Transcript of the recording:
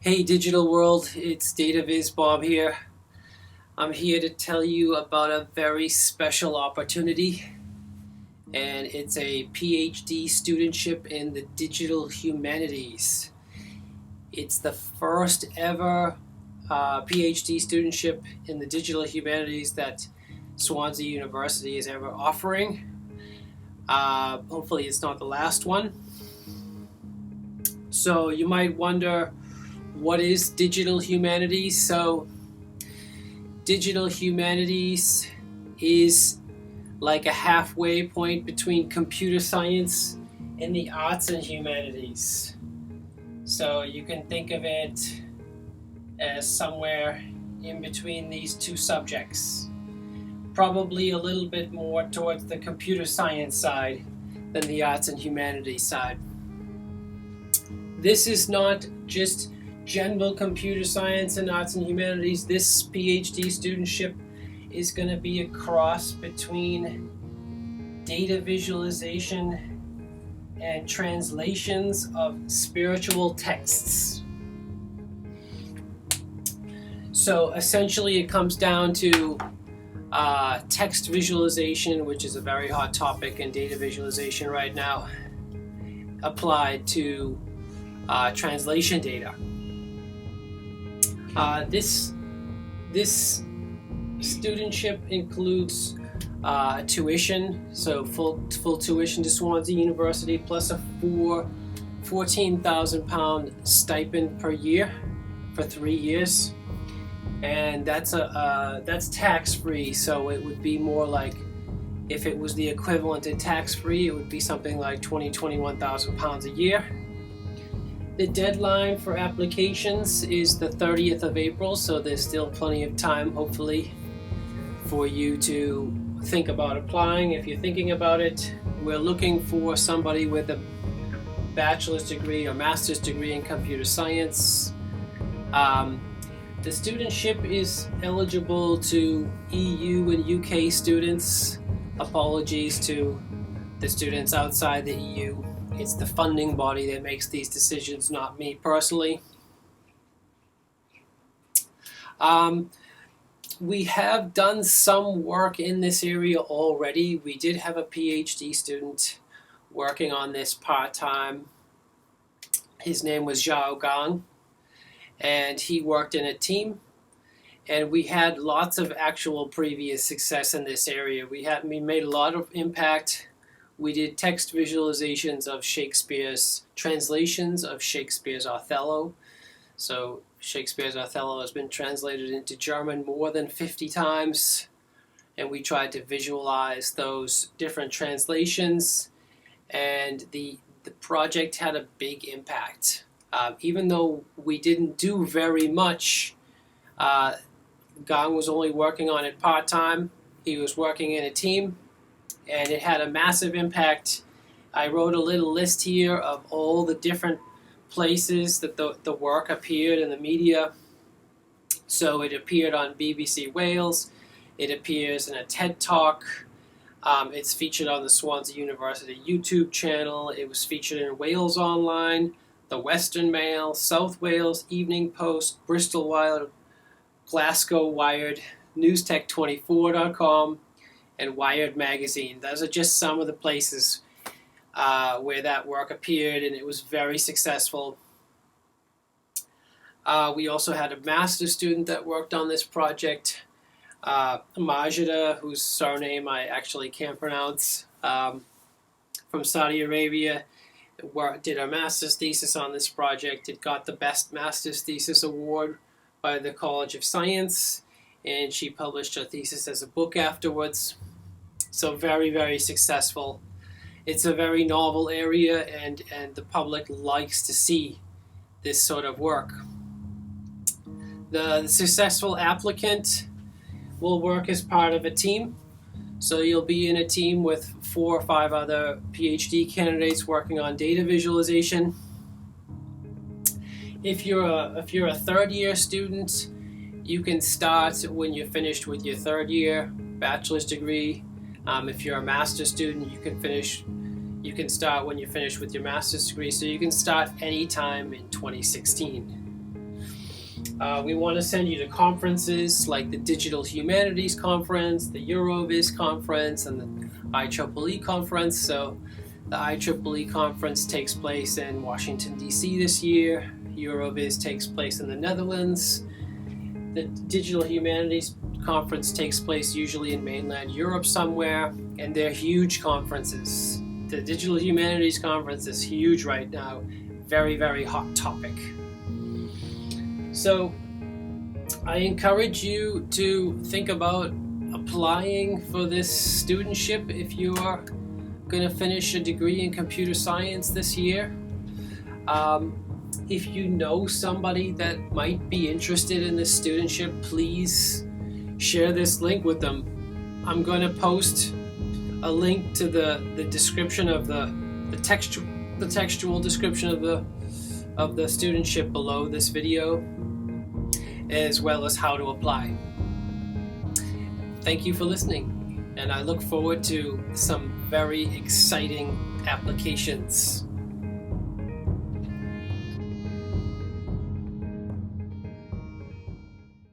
Hey digital world, it's Data Viz Bob here. I'm here to tell you about a very special opportunity, and it's a PhD studentship in the digital humanities. It's the first ever PhD studentship in the digital humanities that Swansea University is ever offering. Hopefully, it's not the last one. So, you might wonder, what is digital humanities? Digital humanities is like a halfway point between computer science and the arts and humanities. So you can think of it as somewhere in between these two subjects. Probably a little bit more towards the computer science side than the arts and humanities side. This is not just general computer science and arts and humanities. This PhD studentship is going to be a cross between data visualization and translations of spiritual texts. So essentially it comes down to text visualization, which is a very hot topic in data visualization right now, applied to translation data. This studentship includes tuition, so full tuition to Swansea University, plus a £14,000 stipend per year for 3 years, and that's tax free. So it would be more like, if it was the equivalent to tax free, it would be something like £21,000 a year. The deadline for applications is the 30th of April, so there's still plenty of time, hopefully, for you to think about applying. If you're thinking about it, we're looking for somebody with a bachelor's degree or master's degree in computer science. The studentship is eligible to EU and UK students. Apologies to the students outside the EU. It's the funding body that makes these decisions, not me personally. We have done some work in this area already. We did have a PhD student working on this part-time. His name was Zhao Gang, and he worked in a team, and we had lots of actual previous success in this area. We made a lot of impact. We did text visualizations of Shakespeare's translations of Shakespeare's Othello. So Shakespeare's Othello has been translated into German more than 50 times, and we tried to visualize those different translations, and the project had a big impact. Even though we didn't do very much, Gang was only working on it part-time. He was working in a team, and it had a massive impact. I wrote a little list here of all the different places that the work appeared in the media. So it appeared on BBC Wales, it appears in a TED Talk, it's featured on the Swansea University YouTube channel, it was featured in Wales Online, the Western Mail, South Wales Evening Post, Bristol Wired, Glasgow Wired, newstech24.com, and Wired Magazine. Those are just some of the places where that work appeared, and it was very successful. We also had a master's student that worked on this project, Majida, whose surname I actually can't pronounce, from Saudi Arabia, did a master's thesis on this project. It got the Best Master's Thesis Award by the College of Science, and she published her thesis as a book afterwards. So very, very successful. It's a very novel area, and the public likes to see this sort of work. The successful applicant will work as part of a team. So you'll be in a team with 4 or 5 other PhD candidates working on data visualization. If you're a third-year student, you can start when you're finished with your third-year bachelor's degree. If you're a master's student, you can start when you're finished with your master's degree. So you can start anytime in 2016. We want to send you to conferences like the Digital Humanities Conference, the Euroviz Conference, and the IEEE Conference. So the IEEE Conference takes place in Washington, D.C. this year. Euroviz takes place in the Netherlands. The Digital Humanities Conference takes place usually in mainland Europe somewhere, and they're huge conferences. The Digital Humanities Conference is huge right now. Very, very hot topic. So I encourage you to think about applying for this studentship if you are going to finish a degree in computer science this year. If you know somebody that might be interested in this studentship, please share this link with them. I'm going to post a link to the description of the textual description of the studentship below this video, as well as how to apply. Thank you for listening, and I look forward to some very exciting applications.